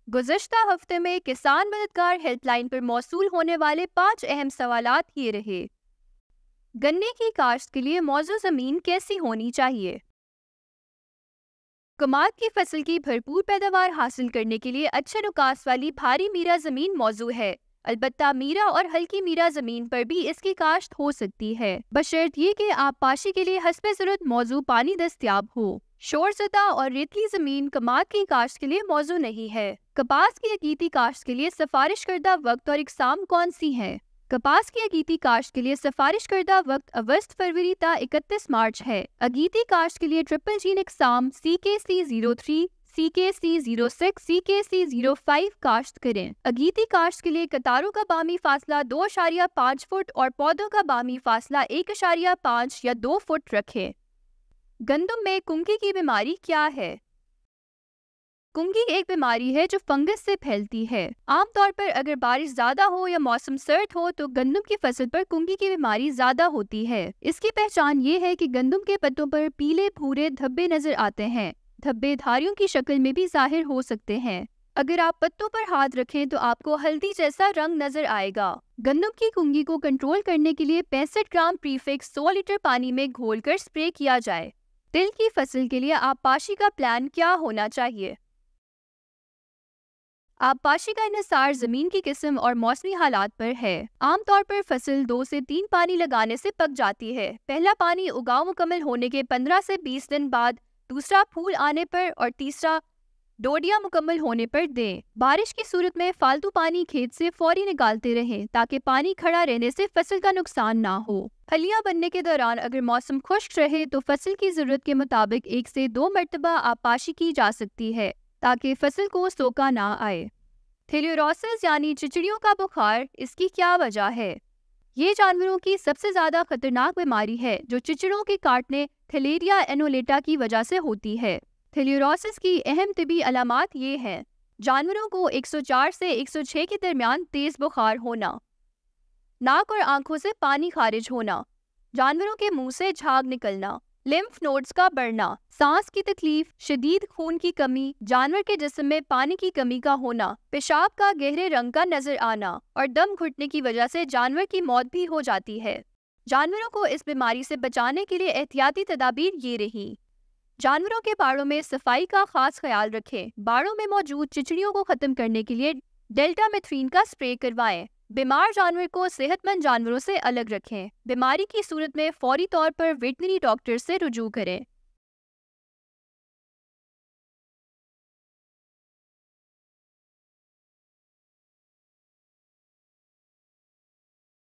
गुज़श्ता हफ्ते में किसान मददगार हेल्पलाइन पर मौसूल होने वाले 5 अहम सवालात ये रहे। गन्ने की काश्त के लिए मौजू ज़मीन कैसी होनी चाहिए? कमाद की फसल की भरपूर पैदावार हासिल करने के लिए अच्छे नुकास वाली भारी मीरा ज़मीन मौजू है। अलबत्ता मीरा और हल्की मीरा ज़मीन पर भी इसकी काश्त हो सकती है, बशर्त ये कि आप पाशी के लिए हस्बे ज़रूरत मौजू पानी दस्तियाब हो। शोरज़दा और रेतली ज़मीन कमाद की काश्त के लिए मौजू नहीं है। कपास की अकीती काश्त के लिए सिफारिश करदा वक्त और इकसाम कौन सी हैं? कपास की अगीती काश्त के लिए सिफारिश करदा वक्त अगस्त फरवरी ता 31 मार्च है। अगीती काश्त के लिए triple gene इकसाम CKC03, CKC06, CKC05 काश्त करें। अगीती काश्त के लिए कतारों का बामी फासला 2.5 फुट और पौधों का बामी फासला 1.5 या 2 फुट रखें। गंदम में कुंगी की बीमारी क्या है? कुंगी एक बीमारी है जो फंगस से फैलती है। आमतौर पर अगर बारिश ज्यादा हो या मौसम सर्द हो तो गंदम की फसल पर कुंगी की बीमारी ज्यादा होती है। इसकी पहचान ये है कि गंदम के पत्तों पर पीले भूरे धब्बे नजर आते हैं। धब्बे धारियों की शक्ल में भी जाहिर हो सकते हैं। अगर आप पत्तों पर हाथ रखें तो आपको हल्दी जैसा रंग नजर आएगा। गंदम की कुंगी को कंट्रोल करने के लिए 65 ग्राम प्रीफिक्स 100 लीटर पानी में घोलकर स्प्रे किया जाए। तिल की फसल के लिए आप पाशी का प्लान क्या होना चाहिए? आप पाशी का इन्हिसार जमीन की किस्म और मौसमी हालात पर है। आमतौर पर फसल 2 से 3 पानी लगाने से पक जाती है। पहला पानी उगाव मुकम्मल होने के 15 से 20 दिन बाद, दूसरा फूल आने पर और तीसरा डोडिया मुकम्मल होने पर दें। बारिश की सूरत में फालतू पानी खेत से फौरी निकालते रहें ताकि पानी खड़ा रहने से फसल का नुकसान ना हो। फलियां बनने के दौरान अगर मौसम खुश्क रहे तो फसल की जरूरत के मुताबिक 1 से 2 मरतबा आबपाशी की जा सकती है ताकि फसल को सोका ना आए। थैलियोरोसिस यानी चिचड़ियों का बुखार, इसकी क्या वजह है? ये जानवरों की सबसे ज़्यादा खतरनाक बीमारी है जो चिचड़ों के काटने थैलेरिया एनोलेटा की वजह से होती है। थैलियोरोसिस की अहम तिबी अलामात ये हैं: जानवरों को 104 से 106 के दरमियान तेज़ बुखार होना, नाक और आंखों से पानी खारिज होना, जानवरों के मुंह से झाग निकलना, लिम्फ नोड्स का बढ़ना, सांस की तकलीफ, शदीद खून की कमी, जानवर के जिस्म में पानी की कमी का होना, पेशाब का गहरे रंग का नजर आना और दम घुटने की वजह से जानवर की मौत भी हो जाती है। जानवरों को इस बीमारी से बचाने के लिए एहतियाती तदाबीर ये रही: जानवरों के बाड़ों में सफाई का खास ख्याल रखें। बाड़ों में मौजूद चिचड़ियों को खत्म करने के लिए डेल्टामेथ्रिन का स्प्रे करवाएं। बीमार जानवर को सेहतमंद जानवरों से अलग रखें। बीमारी की सूरत में फौरी तौर पर वेटनरी डॉक्टर से रुजू करें।